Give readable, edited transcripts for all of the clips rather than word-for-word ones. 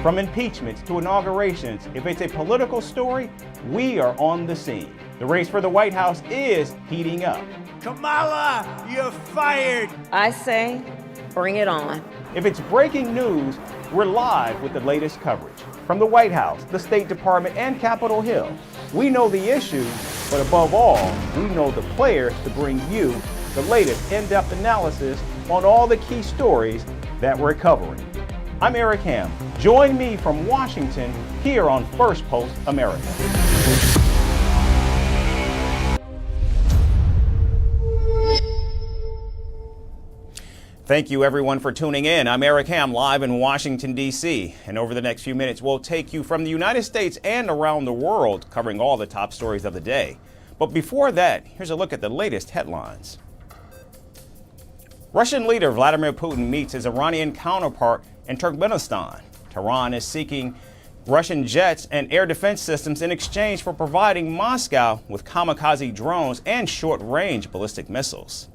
From impeachments to inaugurations, if it's a political story, we are on the scene. The race for the White House is heating up. Kamala, you're fired. I say, bring it on. If it's breaking news, we're live with the latest coverage. From the White House, the State Department, and Capitol Hill, we know the issues, but above all, we know the players to bring you the latest in-depth analysis on all the key stories that we're covering. I'm Eric Ham. Join me from Washington here on Firstpost America. Thank you everyone for tuning in. I'm Eric Ham, live in Washington, D.C. And over the next few minutes, we'll take you from the United States and around the world, covering all the top stories of the day. But before that, here's a look at the latest headlines. Russian leader Vladimir Putin meets his Iranian counterpart in Turkmenistan. Tehran is seeking Russian jets and air defense systems in exchange for providing Moscow with kamikaze drones and short-range ballistic missiles.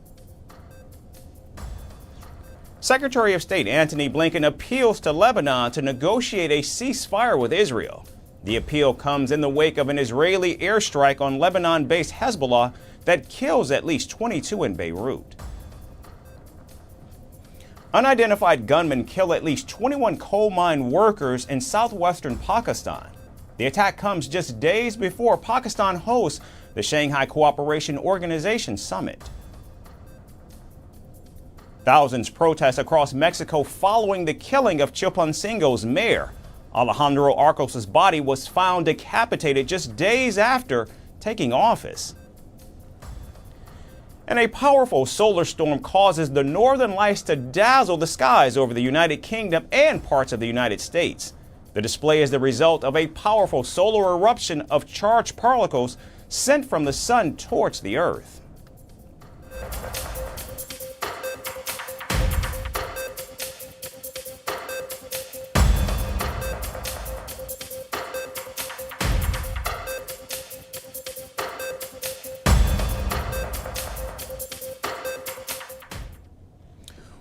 Secretary of State Antony Blinken appeals to Lebanon to negotiate a ceasefire with Israel. The appeal comes in the wake of an Israeli airstrike on Lebanon-based Hezbollah that kills at least 22 in Beirut. Unidentified gunmen kill at least 21 coal mine workers in southwestern Pakistan. The attack comes just days before Pakistan hosts the Shanghai Cooperation Organization Summit. Thousands protest across Mexico following the killing of Chilpancingo's mayor. Alejandro Arcos' body was found decapitated just days after taking office. And a powerful solar storm causes the northern lights to dazzle the skies over the United Kingdom and parts of the United States. The display is the result of a powerful solar eruption of charged particles sent from the sun towards the Earth.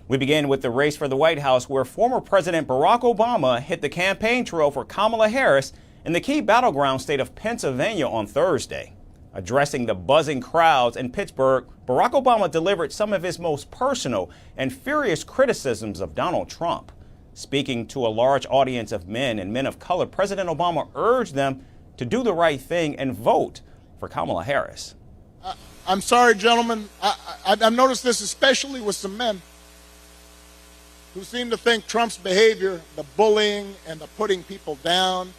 We begin with the race for the White House, where former President Barack Obama hit the campaign trail for Kamala Harris in the key battleground state of Pennsylvania on Thursday. Addressing the buzzing crowds in Pittsburgh, Barack Obama delivered some of his most personal and furious criticisms of Donald Trump. Speaking to a large audience of men and men of color, President Obama urged them to do the right thing and vote for Kamala Harris. I'm sorry, gentlemen. I've noticed this especially with some men who seem to think Trump's behavior, the bullying and the putting people down,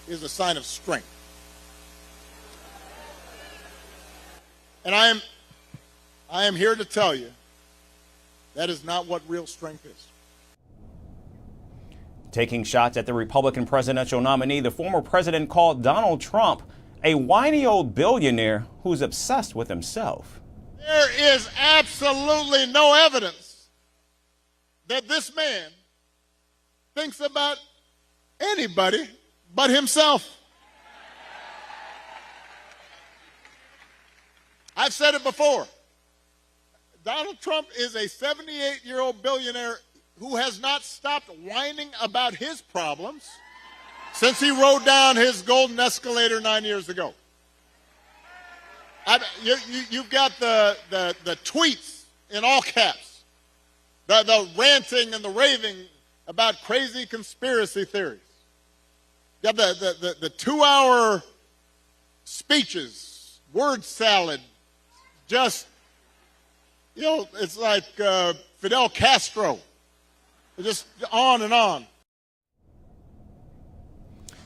is a sign of strength. And I am here to tell you that is not what real strength is. Taking shots at the Republican presidential nominee, the former president called Donald Trump a whiny old billionaire who's obsessed with himself. There is absolutely no evidence that this man thinks about anybody but himself. I've said it before. Donald Trump is a 78-year-old billionaire who has not stopped whining about his problems since he rode down his golden escalator 9 years ago. You've got the tweets in all caps. The ranting and the raving about crazy conspiracy theories. You have the 2-hour speeches, word salad, just, it's like Fidel Castro. Just on and on.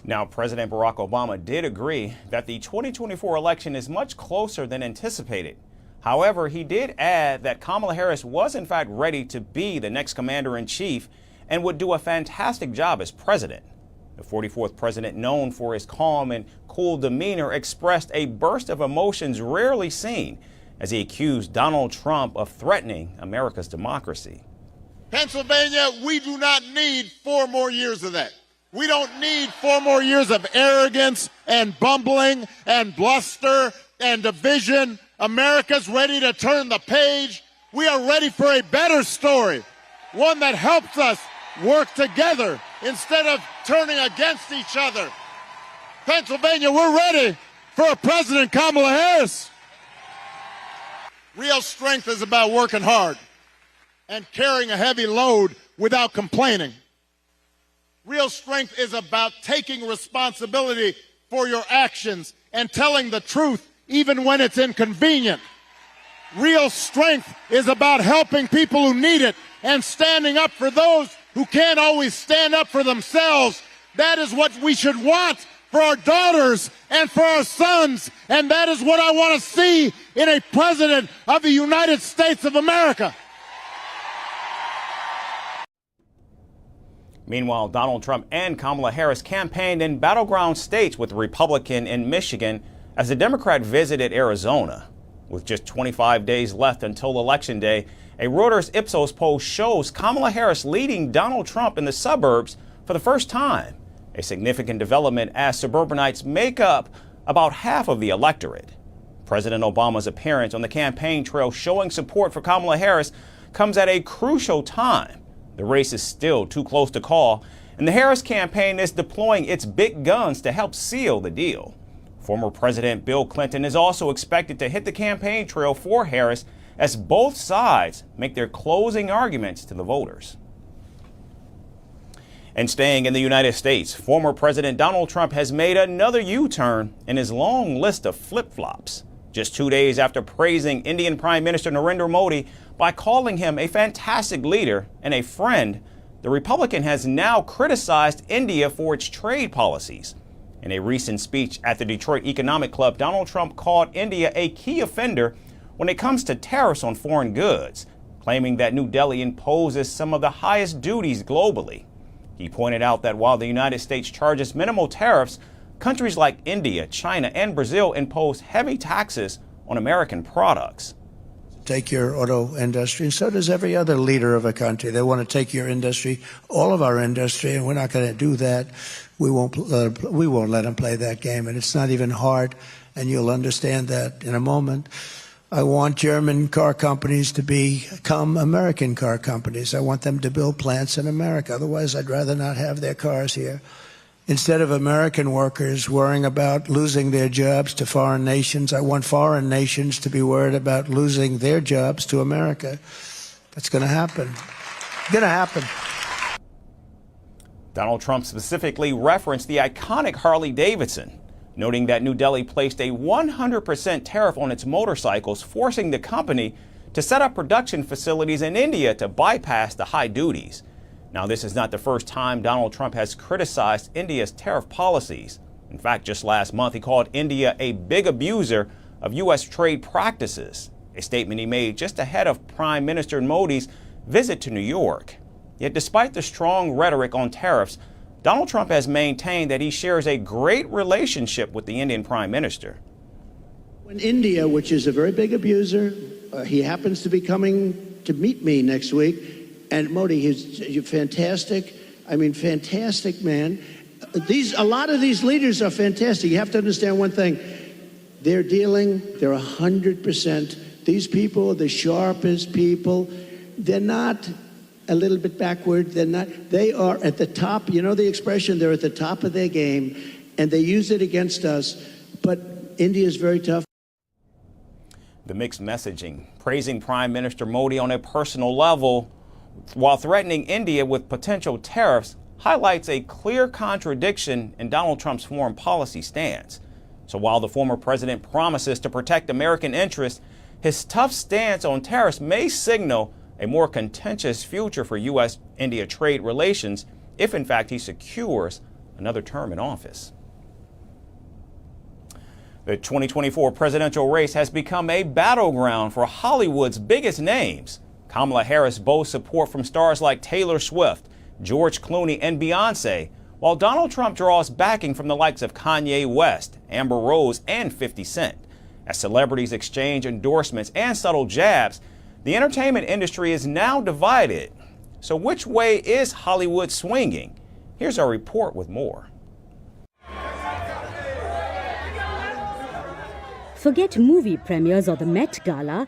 Now, President Barack Obama did agree that the 2024 election is much closer than anticipated. However, he did add that Kamala Harris was in fact ready to be the next commander-in-chief and would do a fantastic job as president. The 44th president, known for his calm and cool demeanor, expressed a burst of emotions rarely seen as he accused Donald Trump of threatening America's democracy. Pennsylvania, we do not need 4 more years of that. We don't need 4 more years of arrogance and bumbling and bluster and division. America's ready to turn the page. We are ready for a better story, one that helps us work together instead of turning against each other. Pennsylvania, we're ready for a President Kamala Harris. Real strength is about working hard and carrying a heavy load without complaining. Real strength is about taking responsibility for your actions and telling the truth even when it's inconvenient. Real strength is about helping people who need it and standing up for those who can't always stand up for themselves. That is what we should want for our daughters and for our sons, and that is what I want to see in a president of the United States of America. Meanwhile, Donald Trump and Kamala Harris campaigned in battleground states with the Republican in Michigan as the Democrat visited Arizona. With just 25 days left until Election Day, a Reuters Ipsos poll shows Kamala Harris leading Donald Trump in the suburbs for the first time, a significant development as suburbanites make up about half of the electorate. President Obama's appearance on the campaign trail showing support for Kamala Harris comes at a crucial time. The race is still too close to call, and the Harris campaign is deploying its big guns to help seal the deal. Former President Bill Clinton is also expected to hit the campaign trail for Harris as both sides make their closing arguments to the voters. And staying in the United States, former President Donald Trump has made another U-turn in his long list of flip-flops. Just 2 days after praising Indian Prime Minister Narendra Modi by calling him a fantastic leader and a friend, the Republican has now criticized India for its trade policies. In a recent speech at the Detroit Economic Club, Donald Trump called India a key offender when it comes to tariffs on foreign goods, claiming that New Delhi imposes some of the highest duties globally. He pointed out that while the United States charges minimal tariffs, countries like India, China, and Brazil impose heavy taxes on American products. Take your auto industry, and so does every other leader of a country. They want to take your industry, all of our industry, and we're not going to do that. We won't let them play that game, and it's not even hard, and you'll understand that in a moment. I want German car companies to become American car companies. I want them to build plants in America. Otherwise, I'd rather not have their cars here. Instead of American workers worrying about losing their jobs to foreign nations, I want foreign nations to be worried about losing their jobs to America. That's going to happen. It's going to happen. Donald Trump specifically referenced the iconic Harley-Davidson, noting that New Delhi placed a 100% tariff on its motorcycles, forcing the company to set up production facilities in India to bypass the high duties. Now, this is not the first time Donald Trump has criticized India's tariff policies. In fact, just last month, he called India a big abuser of U.S. trade practices, a statement he made just ahead of Prime Minister Modi's visit to New York. Yet despite the strong rhetoric on tariffs, Donald Trump has maintained that he shares a great relationship with the Indian Prime Minister. When India, which is a very big abuser, he happens to be coming to meet me next week, and Modi, he's fantastic. I mean, fantastic man. A lot of these leaders are fantastic. You have to understand one thing. They're 100%. These people are the sharpest people. They're not a little bit backward. They are at the top. You know the expression, they're at the top of their game, and they use it against us. But India is very tough. The mixed messaging, praising Prime Minister Modi on a personal level while threatening India with potential tariffs, highlights a clear contradiction in Donald Trump's foreign policy stance. So while the former president promises to protect American interests, his tough stance on tariffs may signal a more contentious future for U.S.-India trade relations if, in fact, he secures another term in office. The 2024 presidential race has become a battleground for Hollywood's biggest names. Kamala Harris boasts support from stars like Taylor Swift, George Clooney, and Beyonce, while Donald Trump draws backing from the likes of Kanye West, Amber Rose, and 50 Cent. As celebrities exchange endorsements and subtle jabs, the entertainment industry is now divided. So which way is Hollywood swinging? Here's our report with more. Forget movie premieres or the Met Gala.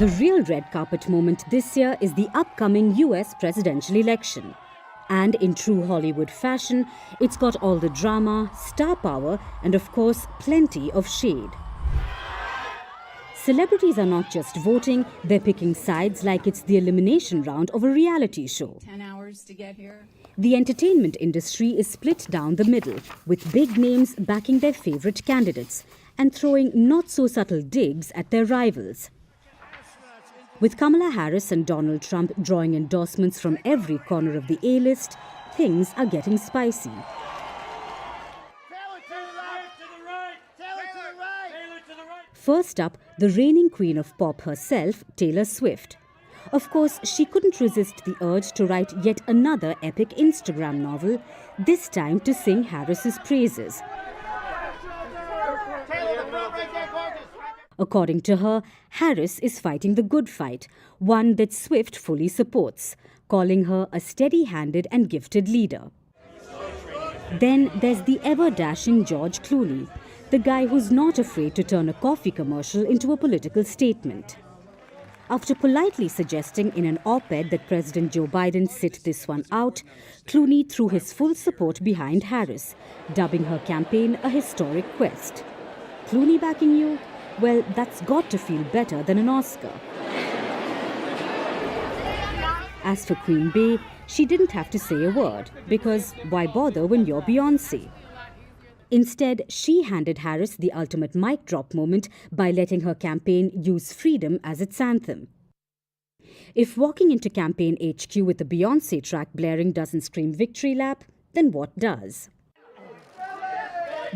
The real red carpet moment this year is the upcoming US presidential election. And in true Hollywood fashion, it's got all the drama, star power, and of course, plenty of shade. Celebrities are not just voting, they're picking sides like it's the elimination round of a reality show. 10 hours to get here. The entertainment industry is split down the middle, with big names backing their favorite candidates and throwing not-so-subtle digs at their rivals. With Kamala Harris and Donald Trump drawing endorsements from every corner of the A-list, things are getting spicy. First up, the reigning queen of pop herself, Taylor Swift. Of course, she couldn't resist the urge to write yet another epic Instagram novel, this time to sing Harris's praises. According to her, Harris is fighting the good fight, one that Swift fully supports, calling her a steady-handed and gifted leader. Then there's the ever-dashing George Clooney, the guy who's not afraid to turn a coffee commercial into a political statement. After politely suggesting in an op-ed that President Joe Biden sit this one out, Clooney threw his full support behind Harris, dubbing her campaign a historic quest. Clooney backing you? Well, that's got to feel better than an Oscar. As for Queen Bey, she didn't have to say a word, because why bother when you're Beyoncé? Instead, she handed Harris the ultimate mic drop moment by letting her campaign use freedom as its anthem. If walking into campaign HQ with the Beyoncé track blaring doesn't scream victory lap, then what does?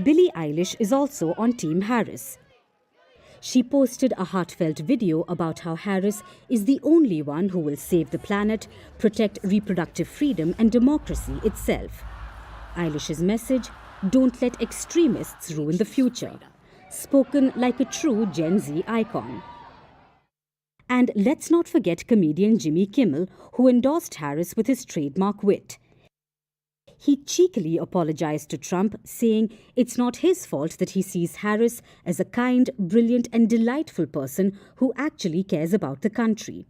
Billie Eilish is also on Team Harris. She posted a heartfelt video about how Harris is the only one who will save the planet, protect reproductive freedom and democracy itself. Eilish's message: don't let extremists ruin the future. Spoken like a true Gen Z icon. And let's not forget comedian Jimmy Kimmel, who endorsed Harris with his trademark wit. He cheekily apologized to Trump, saying it's not his fault that he sees Harris as a kind, brilliant and delightful person who actually cares about the country.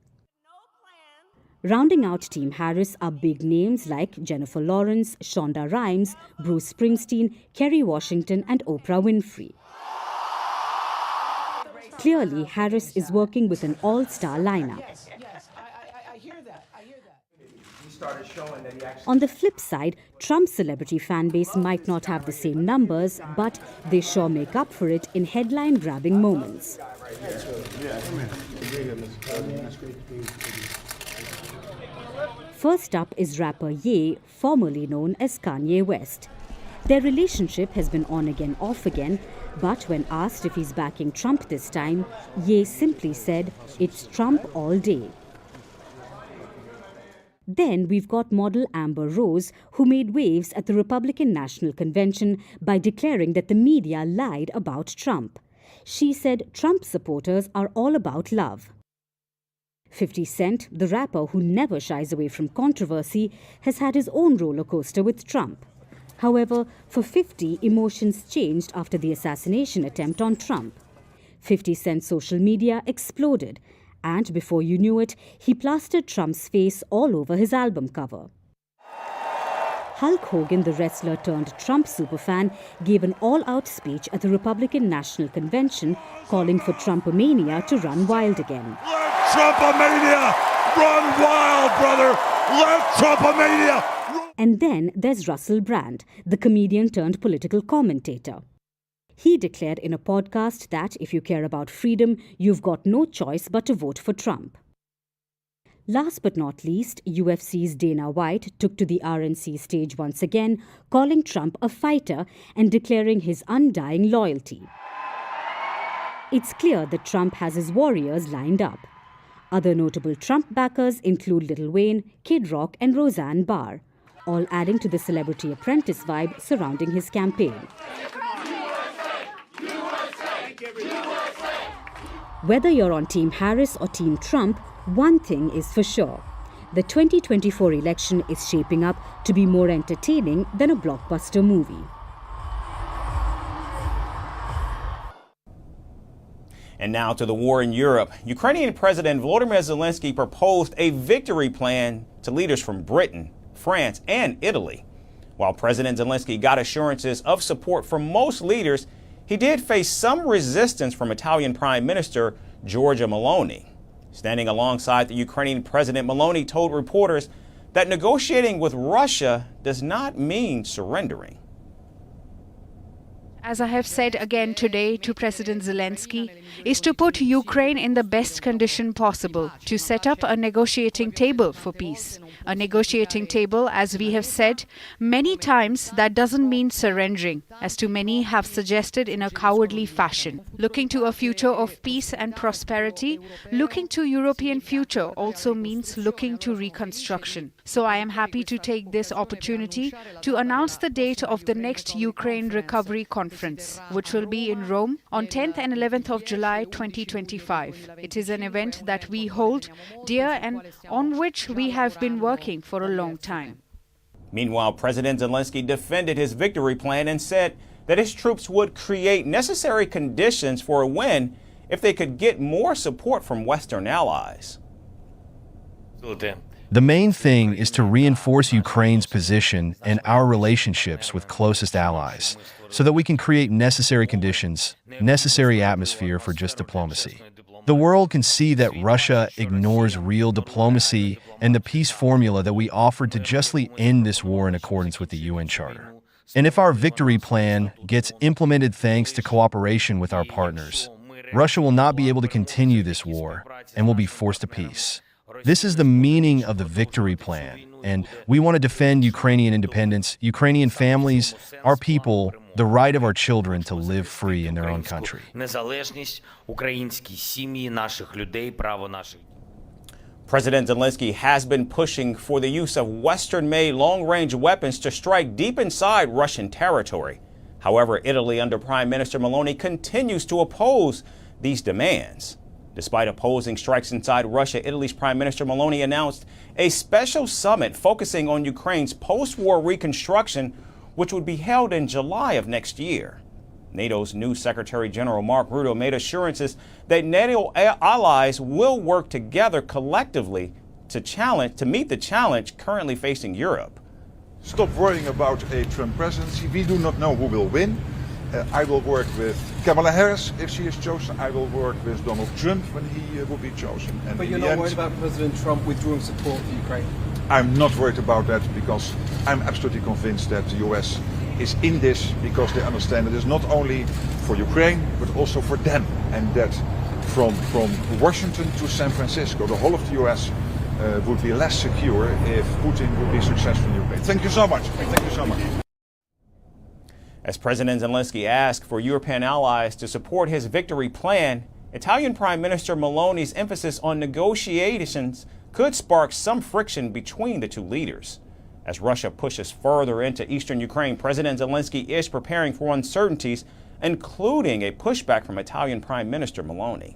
Rounding out Team Harris are big names like Jennifer Lawrence, Shonda Rhimes, Bruce Springsteen, Kerry Washington and Oprah Winfrey. Clearly, Harris is working with an all-star lineup. I hear that. On the flip side, Trump's celebrity fan base might not have the same numbers, but they sure make up for it in headline-grabbing moments. First up is rapper Ye, formerly known as Kanye West. Their relationship has been on again, off again, but when asked if he's backing Trump this time, Ye simply said, "It's Trump all day." Then we've got model Amber Rose, who made waves at the Republican National Convention by declaring that the media lied about Trump. She said Trump supporters are all about love. 50 Cent, the rapper who never shies away from controversy, has had his own roller coaster with Trump. However, for 50, emotions changed after the assassination attempt on Trump. 50 Cent's social media exploded, and before you knew it, he plastered Trump's face all over his album cover. Hulk Hogan, the wrestler turned Trump superfan, gave an all-out speech at the Republican National Convention, calling for Trumpomania to run wild again. Let Trumpomania run wild, brother! Let Trumpomania! And then there's Russell Brand, the comedian turned political commentator. He declared in a podcast that if you care about freedom, you've got no choice but to vote for Trump. Last but not least, UFC's Dana White took to the RNC stage once again, calling Trump a fighter and declaring his undying loyalty. It's clear that Trump has his warriors lined up. Other notable Trump backers include Lil Wayne, Kid Rock and Roseanne Barr, all adding to the Celebrity Apprentice vibe surrounding his campaign. Whether you're on Team Harris or Team Trump, one thing is for sure. The 2024 election is shaping up to be more entertaining than a blockbuster movie. And now to the war in Europe. Ukrainian President Volodymyr Zelensky proposed a victory plan to leaders from Britain, France, and Italy. While President Zelensky got assurances of support from most leaders, he did face some resistance from Italian Prime Minister Giorgia Meloni. Standing alongside the Ukrainian President, Meloni told reporters that negotiating with Russia does not mean surrendering. As I have said again today to President Zelensky, is to put Ukraine in the best condition possible to set up a negotiating table for peace. A negotiating table, as we have said many times, that doesn't mean surrendering, as too many have suggested in a cowardly fashion. Looking to a future of peace and prosperity, looking to European future also means looking to reconstruction. So I am happy to take this opportunity to announce the date of the next Ukraine Recovery Conference, which will be in Rome on 10th and 11th of July 2025. It is an event that we hold dear and on which we have been working for a long time. Meanwhile, President Zelensky defended his victory plan and said that his troops would create necessary conditions for a win if they could get more support from Western allies. The main thing is to reinforce Ukraine's position and our relationships with closest allies so that we can create necessary conditions, necessary atmosphere for just diplomacy. The world can see that Russia ignores real diplomacy and the peace formula that we offered to justly end this war in accordance with the UN Charter. And if our victory plan gets implemented thanks to cooperation with our partners, Russia will not be able to continue this war and will be forced to peace. This is the meaning of the victory plan, and we want to defend Ukrainian independence, Ukrainian families, our people, the right of our children to live free in their own country. President Zelensky has been pushing for the use of Western-made long-range weapons to strike deep inside Russian territory. However, Italy under Prime Minister Meloni continues to oppose these demands. Despite opposing strikes inside Russia, Italy's Prime Minister Meloni announced a special summit focusing on Ukraine's post-war reconstruction, which would be held in July of next year. NATO's new Secretary General Mark Rutte made assurances that NATO allies will work together collectively to meet the challenge currently facing Europe. Stop worrying about a Trump presidency. We do not know who will win. I will work with Kamala Harris if she is chosen. I will work with Donald Trump when he will be chosen. And but you're not worried about President Trump withdrawing support for Ukraine? I'm not worried about that because I'm absolutely convinced that the US is in this because they understand it is not only for Ukraine but also for them, and that from Washington to San Francisco, the whole of the US would be less secure if Putin would be successful in Ukraine. Thank you so much. Thank you so much. As President Zelensky asked for European allies to support his victory plan, Italian Prime Minister Meloni's emphasis on negotiations could spark some friction between the two leaders. As Russia pushes further into eastern Ukraine, President Zelensky is preparing for uncertainties, including a pushback from Italian Prime Minister Meloni.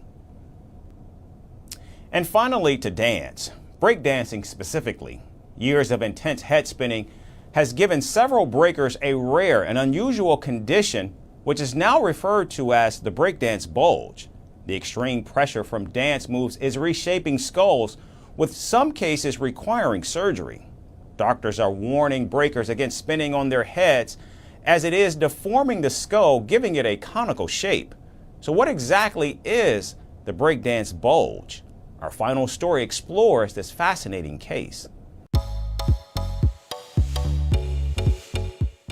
And finally, to dance. Breakdancing specifically. Years of intense head spinning has given several breakers a rare and unusual condition, which is now referred to as the breakdance bulge. The extreme pressure from dance moves is reshaping skulls, with some cases requiring surgery. Doctors are warning breakers against spinning on their heads, as it is deforming the skull, giving it a conical shape. So what exactly is the breakdance bulge? Our final story explores this fascinating case.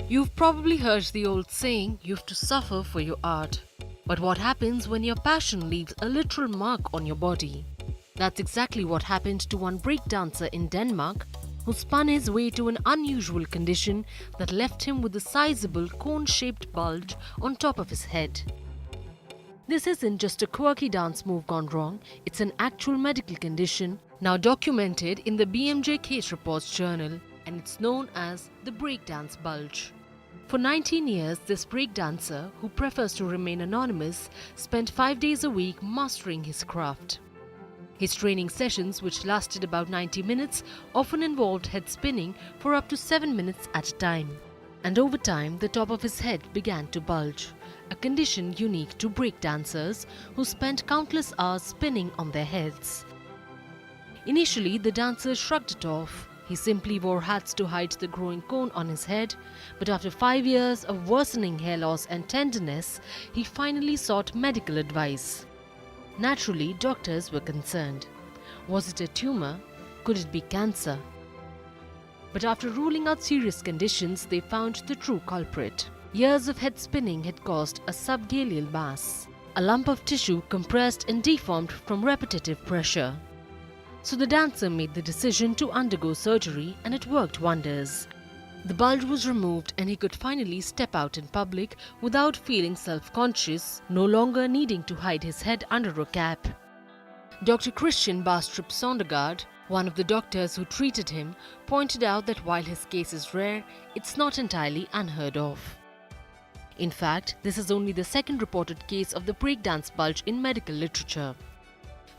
You've probably heard the old saying, you have to suffer for your art. But what happens when your passion leaves a literal mark on your body? That's exactly what happened to one breakdancer in Denmark who spun his way to an unusual condition that left him with a sizable cone-shaped bulge on top of his head. This isn't just a quirky dance move gone wrong, it's an actual medical condition now documented in the BMJ Case Reports Journal, and it's known as the breakdance bulge. For 19 years, this breakdancer, who prefers to remain anonymous, spent 5 days a week mastering his craft. His training sessions, which lasted about 90 minutes, often involved head spinning for up to 7 minutes at a time. And over time, the top of his head began to bulge. a condition unique to breakdancers who spend countless hours spinning on their heads. Initially, the dancer shrugged it off. He simply wore hats to hide the growing cone on his head, but after 5 years of worsening hair loss and tenderness, he finally sought medical advice. Naturally, doctors were concerned. Was it a tumor? Could it be cancer? But after ruling out serious conditions, they found the true culprit. Years of head spinning had caused a subgaleal mass, a lump of tissue compressed and deformed from repetitive pressure. So the dancer made the decision to undergo surgery, and it worked wonders. The bulge was removed and he could finally step out in public without feeling self-conscious, no longer needing to hide his head under a cap. Dr. Christian Bastrup Sondergaard, one of the doctors who treated him, pointed out that while his case is rare, it's not entirely unheard of. In fact, this is only the second reported case of the breakdance bulge in medical literature.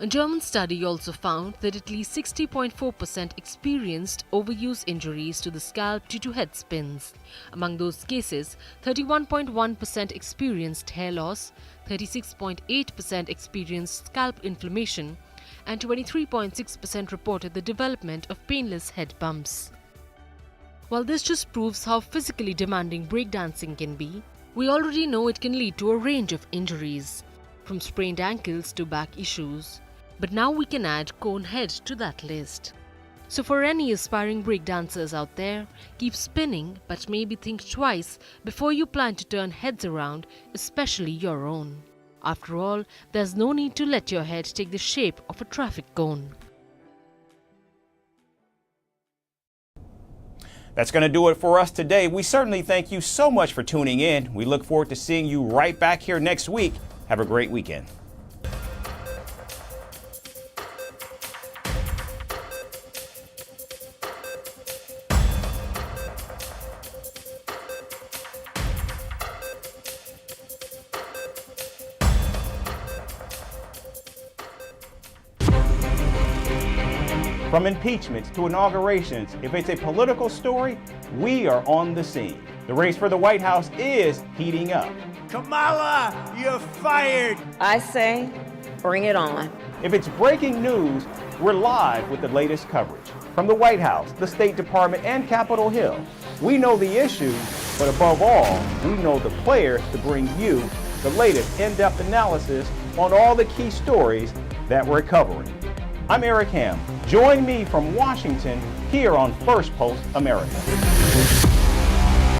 A German study also found that at least 60.4% experienced overuse injuries to the scalp due to head spins. Among those cases, 31.1% experienced hair loss, 36.8% experienced scalp inflammation, and 23.6% reported the development of painless head bumps. While this just proves how physically demanding breakdancing can be, we already know it can lead to a range of injuries, from sprained ankles to back issues. But now we can add cone head to that list. So for any aspiring breakdancers out there, keep spinning, but maybe think twice before you plan to turn heads around, especially your own. After all, there's no need to let your head take the shape of a traffic cone. That's going to do it for us today. We certainly thank you so much for tuning in. We look forward to seeing you right back here next week. Have a great weekend. From impeachments to inaugurations, if it's a political story, we are on the scene. The race for the White House is heating up. Kamala, you're fired! I say, bring it on. If it's breaking news, we're live with the latest coverage. From the White House, the State Department, and Capitol Hill. We know the issues, but above all, we know the players to bring you the latest in-depth analysis on all the key stories that we're covering. I'm Eric Ham. Join me from Washington here on First Post America.